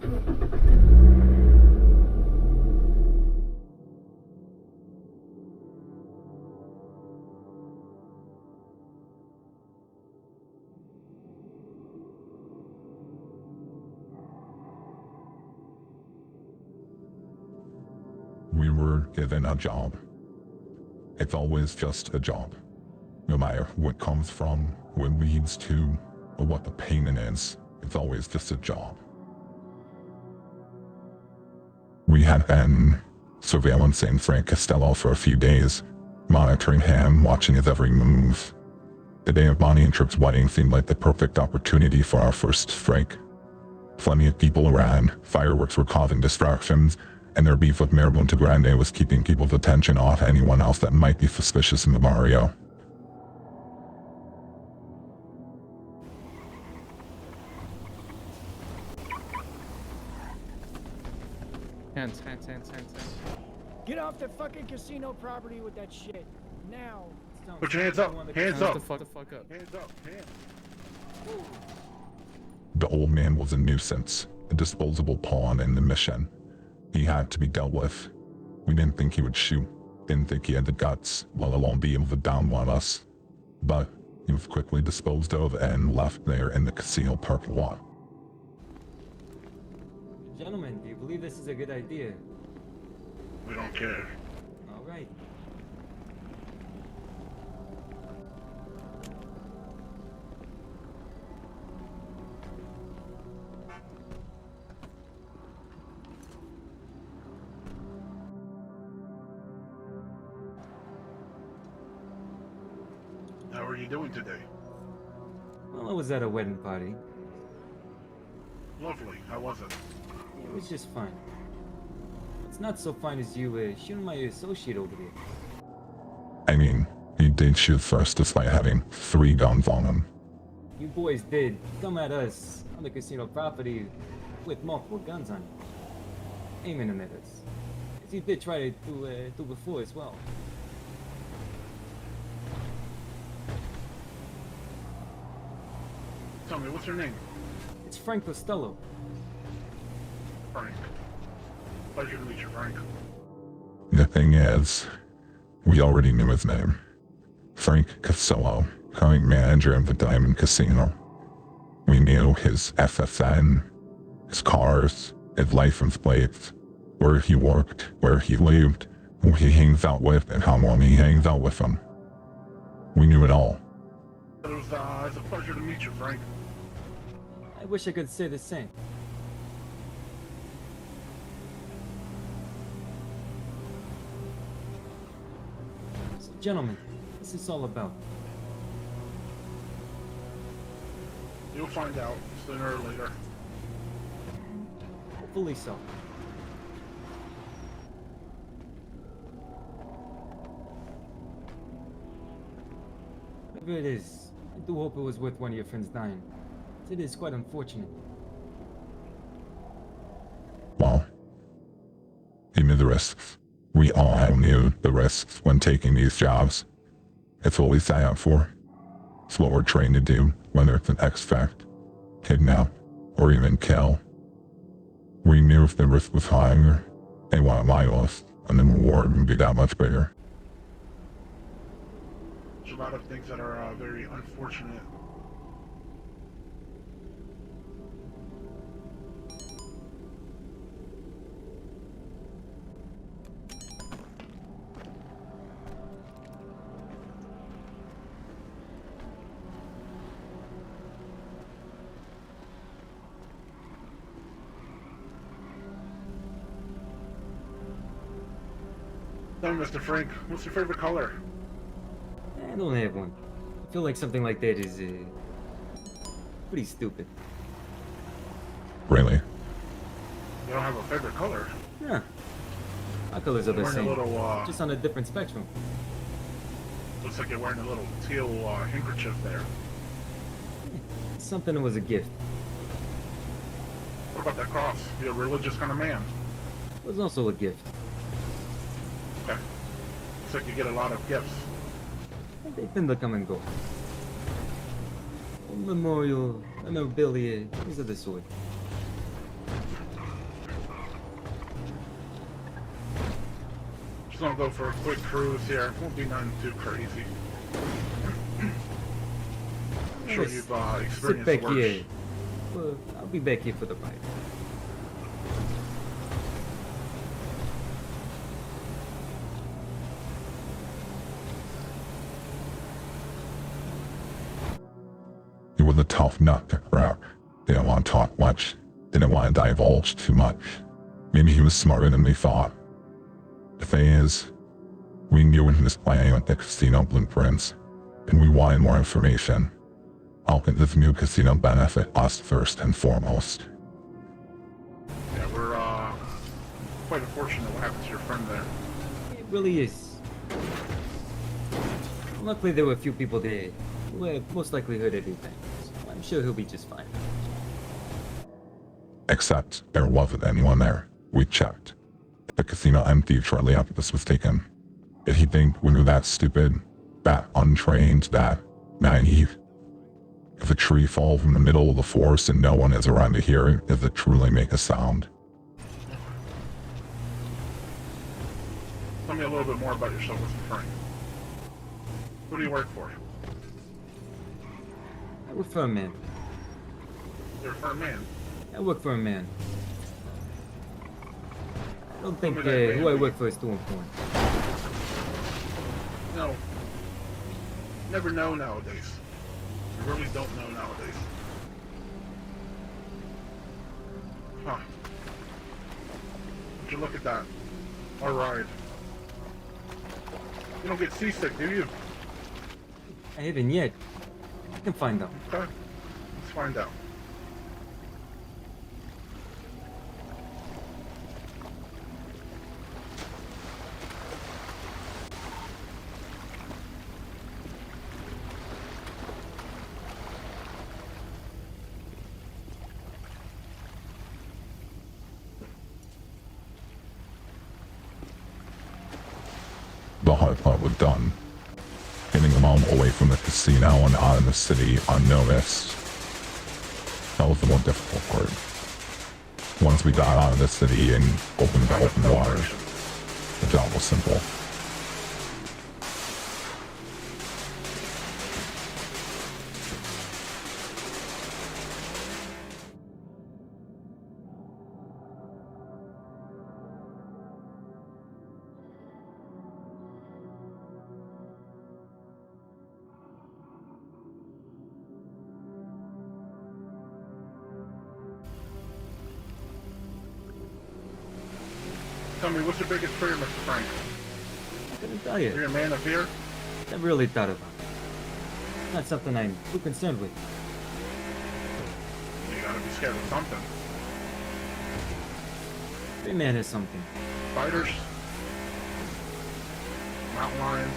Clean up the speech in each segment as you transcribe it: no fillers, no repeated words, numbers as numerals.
We were given a job. It's always just a job. No matter what comes from, what leads to, or what the payment is, it's always just a job. We had been surveillancing Frank Costello for a few days, monitoring him, watching his every move. The day of Bonnie and Tripp's wedding seemed like the perfect opportunity for our first strike. Plenty of people around, fireworks were causing distractions, and their beef with Mayor Montegrande was keeping people's attention off anyone else that might be suspicious in the barrio. Hands. Get off the fucking casino property with that shit. Now. Put your hands up. Hands up. The fuck up. Hands up. Hands. The old man was a nuisance, a disposable pawn in the mission. He had to be dealt with. We didn't think he would shoot, didn't think he had the guts, let alone be able to download us. But he was quickly disposed of and left there in the casino parking lot. Gentlemen, do you believe this is a good idea? We don't care. All right. How are you doing today? Well, I was at a wedding party. Lovely. How was it? It was just fine. It's not so fine as you shooting my associate over there. I mean, he did shoot first despite having 3 guns on him. You boys did come at us on the casino property with multiple guns on you, aiming them at us. As you did try to do before as well. Tell me, what's your name? It's Frank Costello. Frank. Pleasure to meet you, Frank. The thing is, we already knew his name. Frank Costello, current manager of the Diamond Casino. We knew his SSN, his cars, his license plates, where he worked, where he lived, who he hangs out with, and how long he hangs out with them. We knew it all. It's a pleasure to meet you, Frank. I wish I could say the same. So, gentlemen, what's this all about? You'll find out sooner or later. Hopefully so. Whatever it is, I do hope it was worth one of your friends dying. It is quite unfortunate. Well, he knew the risks. We all knew the risks when taking these jobs. It's what we sign up for. It's what we're trained to do, whether it's an extract, kidnap, or even kill. We knew if the risk was higher, they wouldn't lie to us, and the reward would be that much bigger. There's a lot of things that are very unfortunate. Tell me, Mr. Frank, what's your favorite color? I don't have one. I feel like something like that is pretty stupid. Really? You don't have a favorite color? Yeah. My colors are the Wearing same, a little, just on a different spectrum. looks like you're wearing a little teal handkerchief there. It's something that was a gift. What about that cross? You're a religious kind of man. It was also a gift. Okay. Looks like you get a lot of gifts. They tend to come and go. Memorial, memorabilia, things of the sort. gonna go for a quick cruise here. Won't be nothing too crazy. I'm sure Yes. you've Sit experienced back worse. here. Well, I'll be back here for the ride. He was a tough nut to crack. Didn't want to talk much. Didn't want to divulge too much. Maybe he was smarter than we thought. The thing is, we knew he was planning on the casino blueprints, and we wanted more information. How can this new casino benefit us first and foremost? Yeah, we're quite unfortunate what happened to your friend there. It really is. Luckily, there were a few people there who most likely heard everything. So I'm sure he'll be just fine. Except there wasn't anyone there. We checked. The casino emptied shortly after this was taken. Did he think we were that stupid, that untrained, that naive? If a tree falls from the middle of the forest and no one is around to hear it, does it truly make a sound? Tell me a little bit more about yourself, Mr. Frank. Who do you work for? I work for a man. You're a firm man. I work for a man. I don't think Tell me that, who I man. work for is too important. No. Never know nowadays. You really don't know nowadays. Huh. Would you look at that? Our ride. You don't get seasick, do you? I haven't yet. I can find out. Okay. Let's find out. The hard part was done. Getting them all away from the casino and out of the city unnoticed. That was the more difficult part. Once we got out of the city and opened the open water, the job was simple. Tell me, what's your biggest fear, Mr. Frank? I couldn't tell You're you. a man of fear? Never really thought about it. Not something I'm too concerned with. You gotta be scared of something. Every man has something. Spiders? Mountain lions?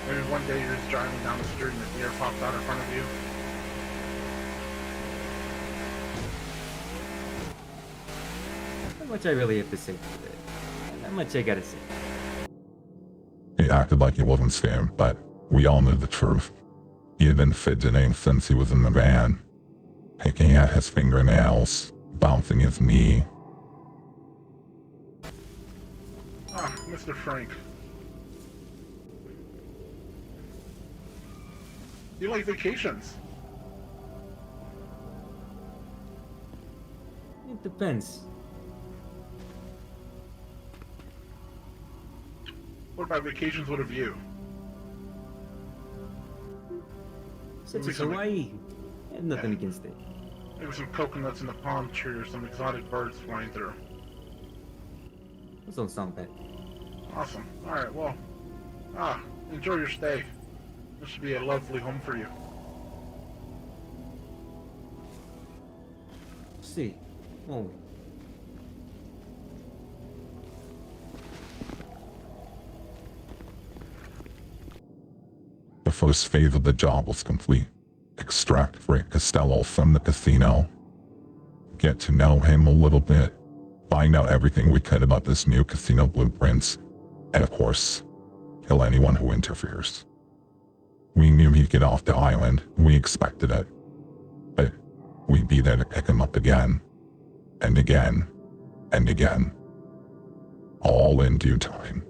Maybe one day you're just driving down the street and a deer pops out in front of you? Not much I really have to say for that. Not much I gotta say. He acted like he wasn't scared, but we all knew the truth. He had been fidgeting since he was in the van, picking at his fingernails, bouncing his knee. Ah, Mr. Frank. You like vacations? It depends. What about vacations with a view? Such Maybe as some- Hawaii. I have nothing Yeah. against it. Maybe some coconuts in the palm tree or some exotic birds flying through. Those don't sound bad. Awesome. Alright, well. Enjoy your stay. This should be a lovely home for you. See, won't we? The first phase of the job was complete. Extract Frank Costello from the casino. Get to know him a little bit. Find out everything we could about this new casino blueprints. And of course, kill anyone who interferes. We knew he'd get off the island. We expected it. But we'd be there to pick him up again. And again. And again. all in due time.